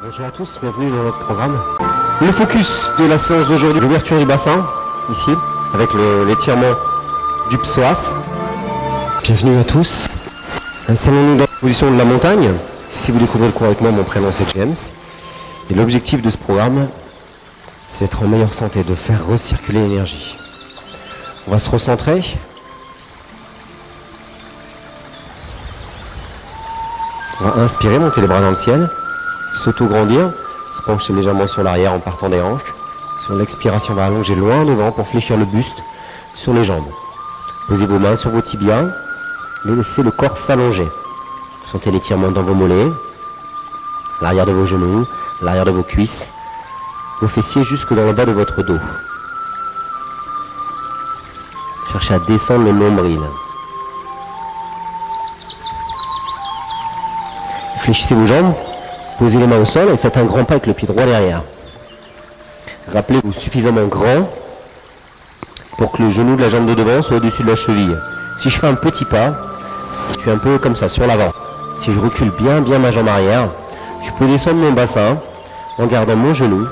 Bonjour à tous, bienvenue dans notre programme. Le focus de la séance d'aujourd'hui, l'ouverture du bassin, ici, avec l'étirement du psoas. Bienvenue à tous. Installons-nous dans la position de la montagne. Si vous découvrez le cours avec moi, mon prénom c'est James. Et l'objectif de ce programme, c'est d'être en meilleure santé, de faire recirculer l'énergie. On va se recentrer. On va inspirer, monter les bras dans le ciel, s'auto-grandir, se pencher légèrement sur l'arrière en partant des hanches. Sur l'expiration, on va allonger loin devant pour fléchir le buste sur les jambes. Posez vos mains sur vos tibias, laissez le corps s'allonger. Sentez l'étirement dans vos mollets, l'arrière de vos genoux, l'arrière de vos cuisses, vos fessiers jusque dans le bas de votre dos. Cherchez à descendre le nombril. Fléchissez vos jambes, posez les mains au sol et faites un grand pas avec le pied droit derrière. Rappelez-vous suffisamment grand pour que le genou de la jambe de devant soit au-dessus de la cheville. Si je fais un petit pas, je suis un peu comme ça, sur l'avant. Si je recule bien ma jambe arrière, je peux descendre mon bassin en gardant mon genou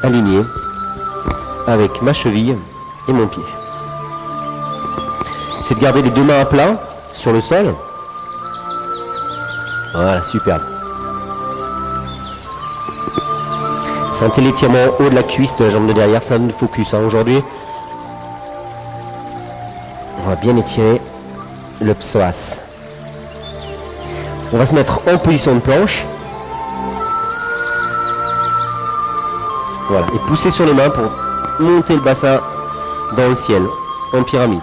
aligné avec ma cheville et mon pied. C'est de garder les deux mains à plat sur le sol. Voilà, superbe. Sentez l'étirement en haut de la cuisse de la jambe de derrière, c'est un focus aujourd'hui. On va bien étirer le psoas. On va se mettre en position de planche. Voilà, et pousser sur les mains pour monter le bassin dans le ciel, en pyramide.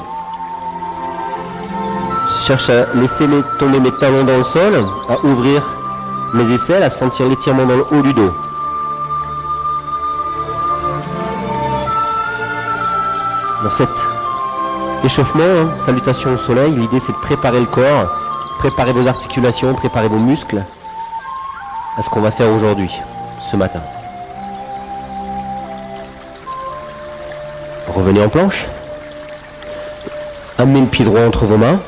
Je cherche à laisser tomber mes talons dans le sol, à ouvrir mes aisselles, à sentir l'étirement dans le haut du dos. Dans cet échauffement, salutation au soleil, l'idée c'est de préparer le corps, préparer vos articulations, préparer vos muscles à ce qu'on va faire aujourd'hui, ce matin. Revenez en planche. Amenez le pied droit entre vos mains.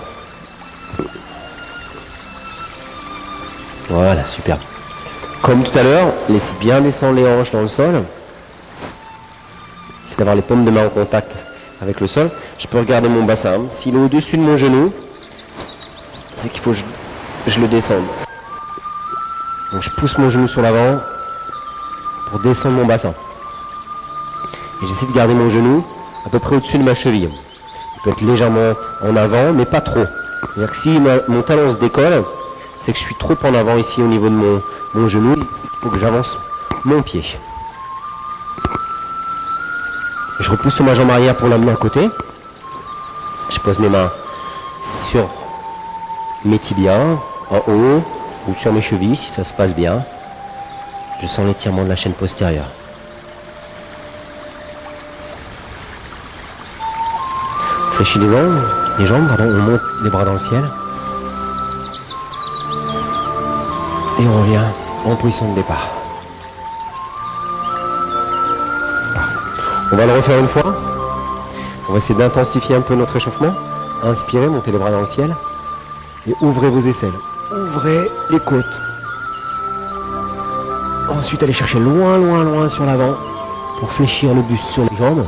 Voilà, super. Comme tout à l'heure, laissez bien descendre les hanches dans le sol. C'est d'avoir les paumes de main en contact avec le sol. Je peux regarder mon bassin. S'il est au-dessus de mon genou, c'est qu'il faut que je le descende. Donc je pousse mon genou sur l'avant pour descendre mon bassin. Et j'essaie de garder mon genou à peu près au-dessus de ma cheville. Il peut être légèrement en avant, mais pas trop. C'est-à-dire que si mon talon se décolle, c'est que je suis trop en avant ici au niveau de mon genou. Il faut que j'avance mon pied. Je repousse sur ma jambe arrière pour l'amener à côté. Je pose mes mains sur mes tibias, en haut, ou sur mes chevilles si ça se passe bien. Je sens l'étirement de la chaîne postérieure. Fléchis les jambes, pardon, on monte les bras dans le ciel. Et on revient en position de départ. On va le refaire une fois. On va essayer d'intensifier un peu notre échauffement. Inspirez, montez les bras dans le ciel. Et ouvrez vos aisselles. Ouvrez les côtes. Ensuite, allez chercher loin sur l'avant pour fléchir le buste sur les jambes.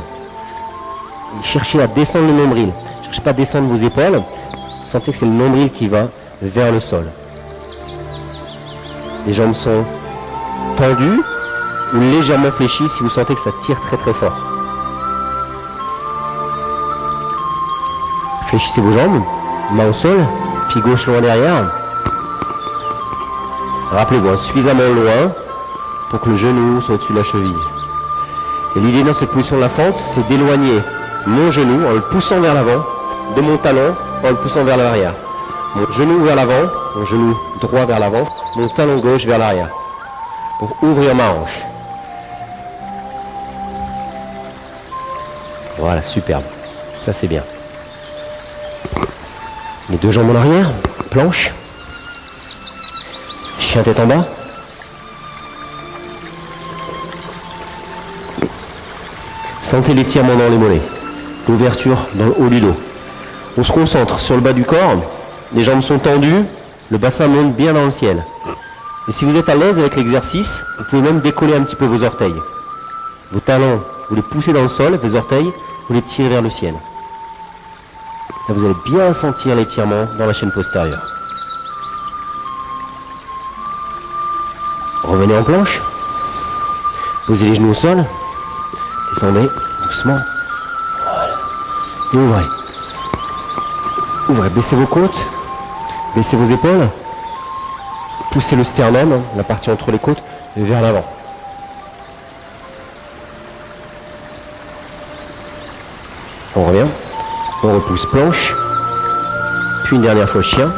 Et cherchez à descendre le nombril. Cherchez pas à descendre vos épaules. Sentez que c'est le nombril qui va vers le sol. Les jambes sont tendues ou légèrement fléchies si vous sentez que ça tire très fort. Fléchissez vos jambes, main au sol, pied gauche loin derrière. Rappelez-vous, suffisamment loin pour que le genou soit au-dessus de la cheville. Et l'idée dans cette position de la fente, c'est d'éloigner mon genou en le poussant vers l'avant, de mon talon en le poussant vers l'arrière. Mon genou vers l'avant, mon genou droit vers l'avant, mon talon gauche vers l'arrière. Pour ouvrir ma hanche. Voilà, superbe. Ça c'est bien. Les deux jambes en arrière, planche. Chien tête en bas. Sentez l'étirement dans les mollets. L'ouverture dans le haut du dos. On se concentre sur le bas du corps. Les jambes sont tendues. Le bassin monte bien dans le ciel. Et si vous êtes à l'aise avec l'exercice, vous pouvez même décoller un petit peu vos orteils. Vos talons, vous les poussez dans le sol, vos orteils, vous les tirez vers le ciel. Là, vous allez bien sentir l'étirement dans la chaîne postérieure. Revenez en planche. Posez les genoux au sol. Descendez doucement. Voilà. Et ouvrez. Ouvrez, baissez vos côtes. Baissez vos épaules. Poussez le sternum, la partie entre les côtes, vers l'avant. On revient. On repousse planche. Puis une dernière fois chien.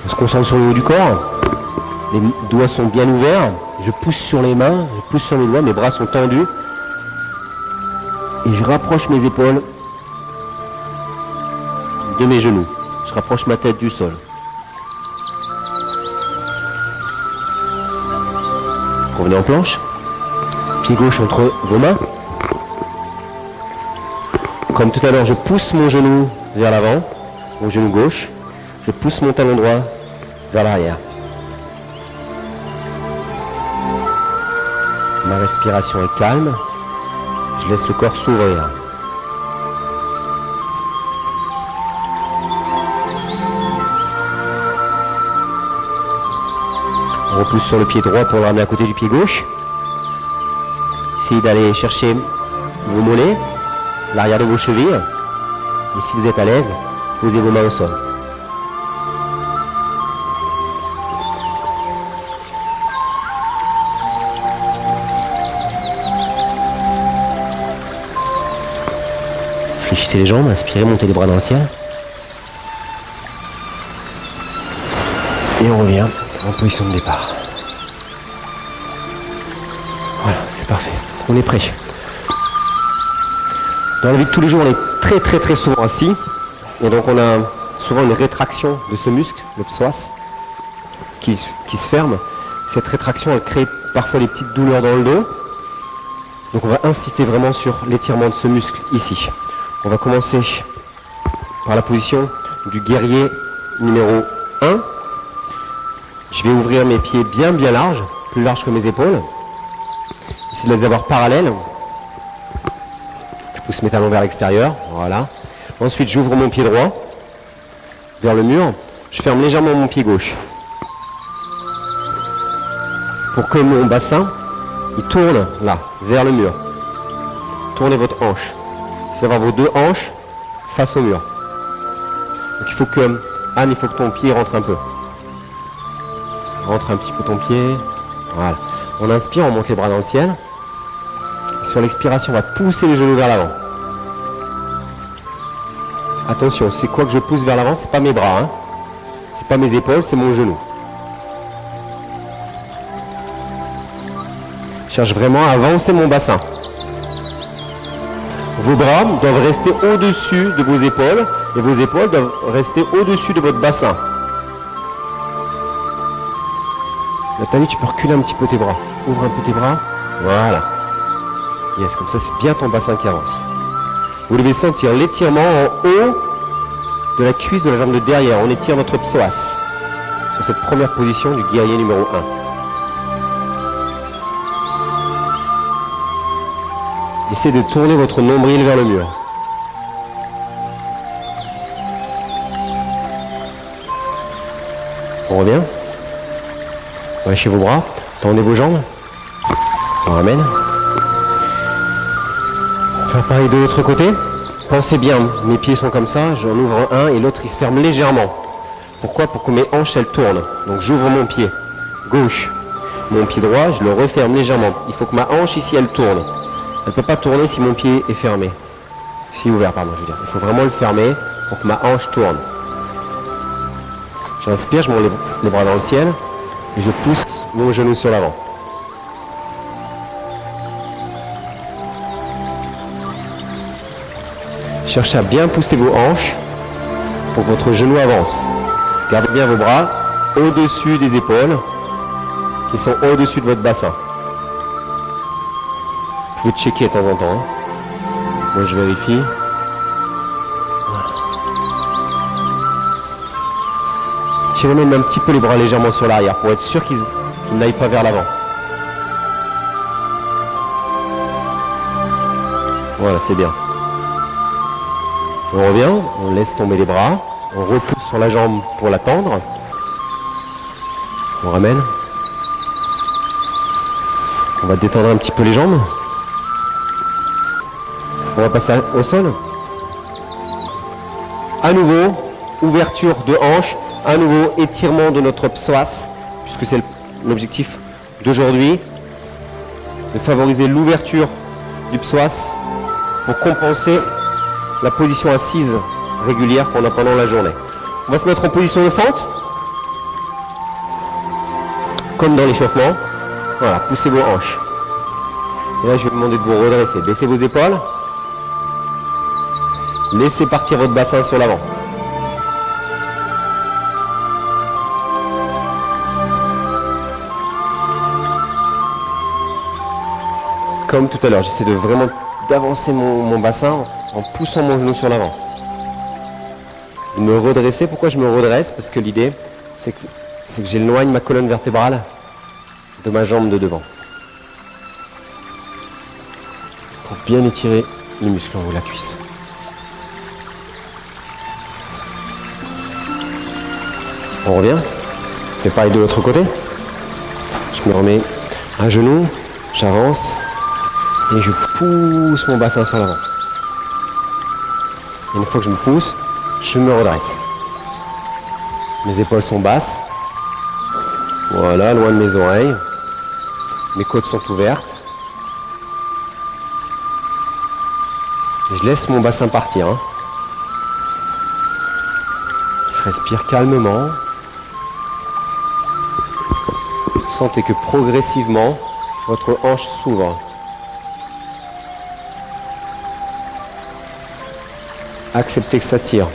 On se concentre sur le haut du corps. Les doigts sont bien ouverts. Je pousse sur les mains, je pousse sur mes doigts, mes bras sont tendus. Et je rapproche mes épaules de mes genoux. Je rapproche ma tête du sol. Revenez en planche. Pied gauche entre vos mains. Comme tout à l'heure, je pousse mon genou vers l'avant, mon genou gauche. Je pousse mon talon droit vers l'arrière. Ma respiration est calme. Je laisse le corps s'ouvrir. On repousse sur le pied droit pour le ramener à côté du pied gauche. Essayez d'aller chercher vos mollets, l'arrière de vos chevilles. Et si vous êtes à l'aise, posez vos mains au sol. Fléchissez les jambes, inspirez, montez les bras dans le ciel. Et on revient en position de départ. Voilà, c'est parfait. On est prêt. Dans la vie de tous les jours, on est très souvent assis. Et donc on a souvent une rétraction de ce muscle, le psoas, qui se ferme. Cette rétraction, elle crée parfois des petites douleurs dans le dos. Donc on va insister vraiment sur l'étirement de ce muscle ici. On va commencer par la position du guerrier numéro 1. Je vais ouvrir mes pieds bien larges, plus larges que mes épaules. Essayez de les avoir parallèles. Je pousse mes talons vers l'extérieur, voilà. Ensuite, j'ouvre mon pied droit vers le mur. Je ferme légèrement mon pied gauche. Pour que mon bassin, il tourne là, vers le mur. Tournez votre hanche. C'est avoir vos deux hanches face au mur. Donc il faut que, Anne, il faut que ton pied rentre un peu. Rentre un petit peu ton pied. Voilà. On inspire, on monte les bras dans le ciel. Et sur l'expiration, on va pousser les genoux vers l'avant. Attention, c'est quoi que je pousse vers l'avant? C'est pas mes bras, hein. C'est pas mes épaules, c'est mon genou. Je cherche vraiment à avancer mon bassin. Vos bras doivent rester au-dessus de vos épaules et vos épaules doivent rester au-dessus de votre bassin. Nathalie, tu peux reculer un petit peu tes bras. Ouvre un peu tes bras. Voilà. Yes, comme ça, c'est bien ton bassin qui avance. Vous devez sentir l'étirement en haut de la cuisse de la jambe de derrière. On étire notre psoas sur cette première position du guerrier numéro 1. Essayez de tourner votre nombril vers le mur. On revient. Lâchez vos bras. Tendez vos jambes. On ramène. Faire pareil de l'autre côté. Pensez bien, mes pieds sont comme ça. J'en ouvre un et l'autre il se ferme légèrement. Pourquoi? Pour que mes hanches elles tournent. Donc j'ouvre mon pied gauche. Mon pied droit, je le referme légèrement. Il faut que ma hanche ici elle tourne. Elle ne peut pas tourner si mon pied est fermé. Si ouvert, pardon, je veux dire. Il faut vraiment le fermer pour que ma hanche tourne. J'inspire, je monte les bras dans le ciel et je pousse mon genou sur l'avant. Cherchez à bien pousser vos hanches pour que votre genou avance. Gardez bien vos bras au-dessus des épaules qui sont au-dessus de votre bassin. Vous pouvez checker de temps en temps. Hein. Moi je vérifie. J'étirer même un petit peu les bras légèrement sur l'arrière pour être sûr qu'ils n'aillent pas vers l'avant. Voilà, c'est bien. On revient, on laisse tomber les bras, on repousse sur la jambe pour la tendre. On ramène. On va détendre un petit peu les jambes. On va passer au sol. À nouveau, ouverture de hanche. À nouveau, étirement de notre psoas, puisque c'est l'objectif d'aujourd'hui, de favoriser l'ouverture du psoas pour compenser la position assise régulière qu'on a pendant la journée. On va se mettre en position de fente, comme dans l'échauffement. Voilà, poussez vos hanches. Et là, je vais vous demander de vous redresser. Baissez vos épaules. Laissez partir votre bassin sur l'avant. Comme tout à l'heure, j'essaie de vraiment d'avancer mon bassin en poussant mon genou sur l'avant. Me redresser, pourquoi je me redresse? Parce que l'idée, c'est que j'éloigne ma colonne vertébrale de ma jambe de devant. Pour bien étirer les muscles en haut de la cuisse. On revient. Je fais pareil de l'autre côté. Je me remets un genou, j'avance. Et je pousse mon bassin sur l'avant. Une fois que je me pousse, je me redresse. Mes épaules sont basses. Voilà, loin de mes oreilles. Mes côtes sont ouvertes. Et je laisse mon bassin partir. Je respire calmement. Sentez que progressivement, votre hanche s'ouvre. Acceptez que ça tire.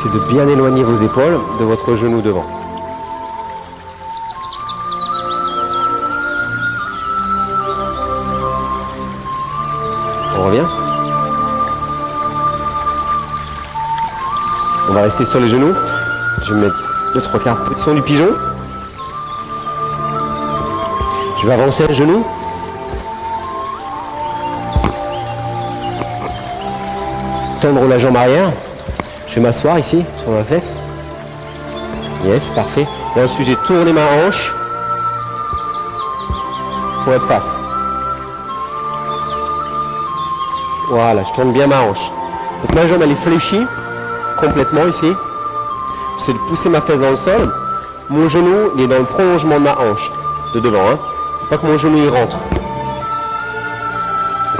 C'est de bien éloigner vos épaules de votre genou devant. On revient. On va rester sur les genoux. Je vais mettre 2-3 quarts de position du pigeon. Je vais avancer un genou. Tendre la jambe arrière. Je vais m'asseoir ici, sur ma fesse. Yes, parfait. Et ensuite, j'ai tourné ma hanche pour être face. Voilà, je tourne bien ma hanche. Donc ma jambe, elle est fléchie complètement ici. C'est de pousser ma fesse dans le sol. Mon genou, il est dans le prolongement de ma hanche, de devant. Pas que mon genou y rentre.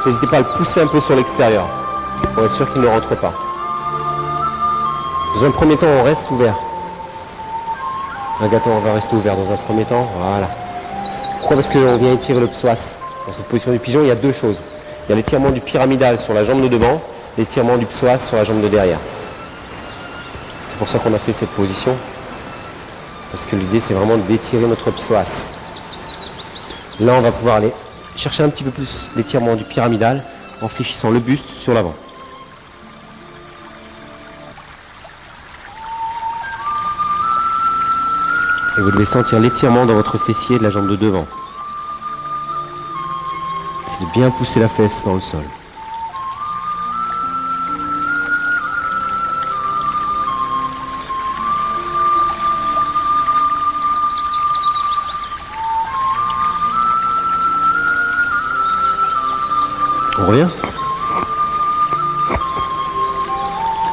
N'hésitez pas à le pousser un peu sur l'extérieur pour être sûr qu'il ne rentre pas. Dans un premier temps, on reste ouvert. Un gâteau, on va rester ouvert dans un premier temps. Voilà. Pourquoi? Parce qu'on vient étirer le psoas. Dans cette position du pigeon, il y a deux choses. Il y a l'étirement du pyramidal sur la jambe de devant, l'étirement du psoas sur la jambe de derrière. C'est pour ça qu'on a fait cette position. Parce que l'idée, c'est vraiment d'étirer notre psoas. Là, on va pouvoir aller chercher un petit peu plus l'étirement du pyramidal en fléchissant le buste sur l'avant. Et vous devez sentir l'étirement dans votre fessier de la jambe de devant. C'est de bien pousser la fesse dans le sol. On revient.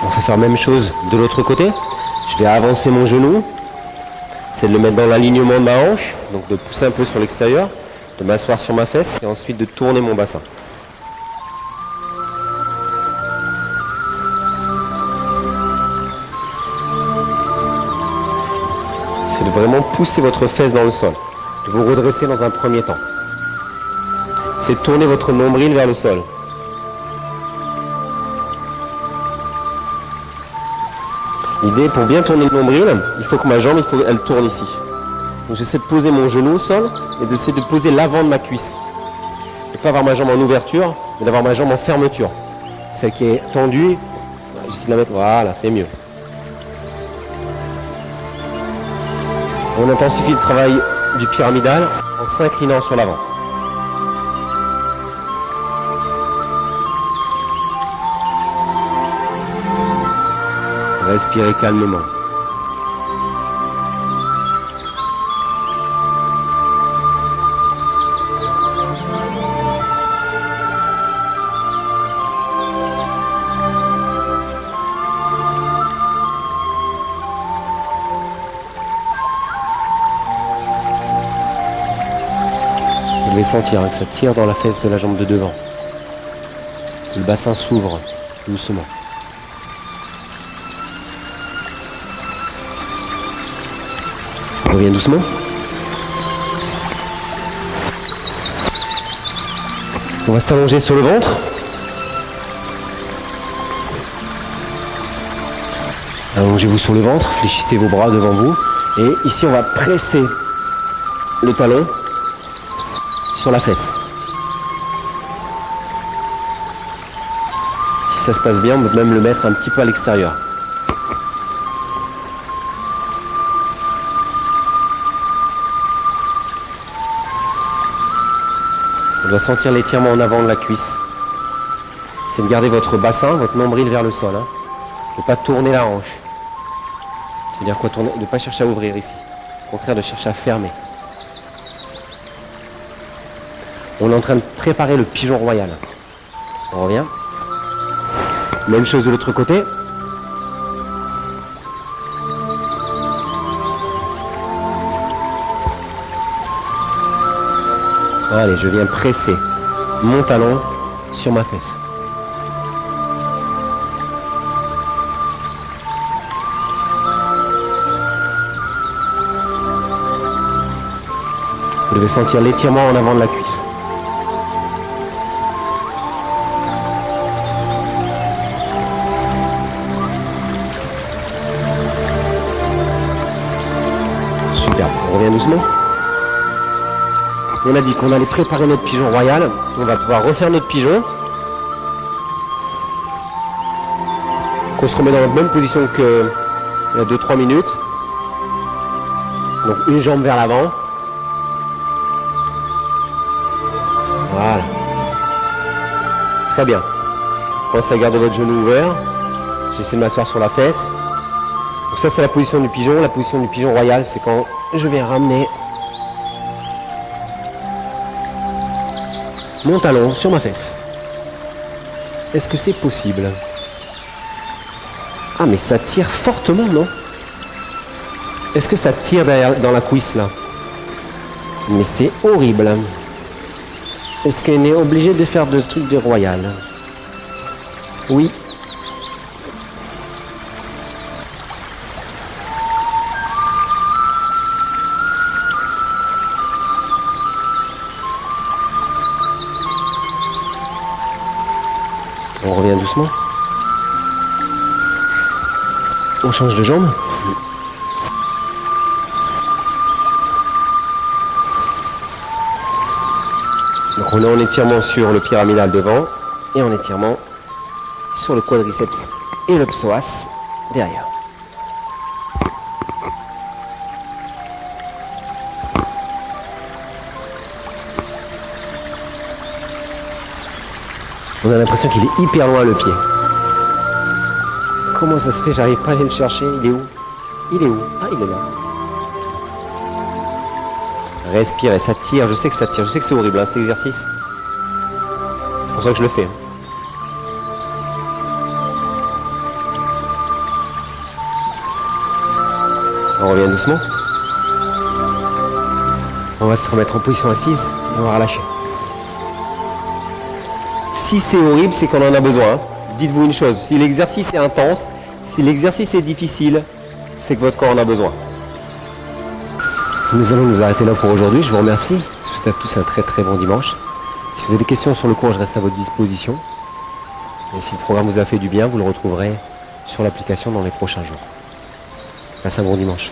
On va faire la même chose de l'autre côté. Je vais avancer mon genou. C'est de le mettre dans l'alignement de ma hanche. Donc de pousser un peu sur l'extérieur. De m'asseoir sur ma fesse. Et ensuite de tourner mon bassin. C'est de vraiment pousser votre fesse dans le sol. De vous redresser dans un premier temps. C'est de tourner votre nombril vers le sol. L'idée, pour bien tourner le nombril, il faut que ma jambe, elle tourne ici. Donc j'essaie de poser mon genou au sol et d'essayer de poser l'avant de ma cuisse. De ne pas avoir ma jambe en ouverture, mais d'avoir ma jambe en fermeture. Celle qui est tendue, j'essaie de la mettre, voilà, c'est mieux. On intensifie le travail du pyramidal en s'inclinant sur l'avant. Respirez calmement. Vous devez sentir que ça tire dans la fesse de la jambe de devant. Le bassin s'ouvre doucement. On revient doucement. On va s'allonger sur le ventre. Allongez-vous sur le ventre, fléchissez vos bras devant vous. Et ici, on va presser le talon sur la fesse. Si ça se passe bien, on peut même le mettre un petit peu à l'extérieur. On doit sentir l'étirement en avant de la cuisse. C'est de garder votre bassin, votre nombril vers le sol. Ne pas tourner la hanche. C'est-à-dire quoi tourner, de ne pas chercher à ouvrir ici. Au contraire, de chercher à fermer. On est en train de préparer le pigeon royal. On revient. Même chose de l'autre côté. Allez, je viens presser mon talon sur ma fesse. Vous devez sentir l'étirement en avant de la cuisse. Super, on revient doucement. On a dit qu'on allait préparer notre pigeon royal. On va pouvoir refaire notre pigeon. Qu'on se remet dans la même position qu'il y a 2-3 minutes. Donc une jambe vers l'avant. Voilà. Très bien. Pensez à garder votre genou ouvert. J'essaie de m'asseoir sur la fesse. Donc ça, c'est la position du pigeon. La position du pigeon royal, c'est quand je vais ramener mon talon sur ma fesse. Est-ce que c'est possible? Ah, mais ça tire fortement, non? Est-ce que ça tire derrière, dans la cuisse, là? Mais c'est horrible. Est-ce qu'on est obligé de faire de trucs de royal? Oui. On revient doucement. On change de jambe. Donc on est en étirement sur le pyramidal devant et en étirement sur le quadriceps et le psoas derrière. On a l'impression qu'il est hyper loin le pied. Comment ça se fait? J'arrive pas à aller le chercher. Il est où? Il est où? Ah, il est là. Respirez, ça tire. Je sais que ça tire. Je sais que c'est horrible, cet exercice. C'est pour ça que je le fais. On revient doucement. On va se remettre en position assise et on va relâcher. Si c'est horrible, c'est qu'on en a besoin. Dites-vous une chose, si l'exercice est intense, si l'exercice est difficile, c'est que votre corps en a besoin. Nous allons nous arrêter là pour aujourd'hui. Je vous remercie. Je vous souhaite à tous un très très bon dimanche. Si vous avez des questions sur le cours, je reste à votre disposition. Et si le programme vous a fait du bien, vous le retrouverez sur l'application dans les prochains jours. Passez un bon dimanche.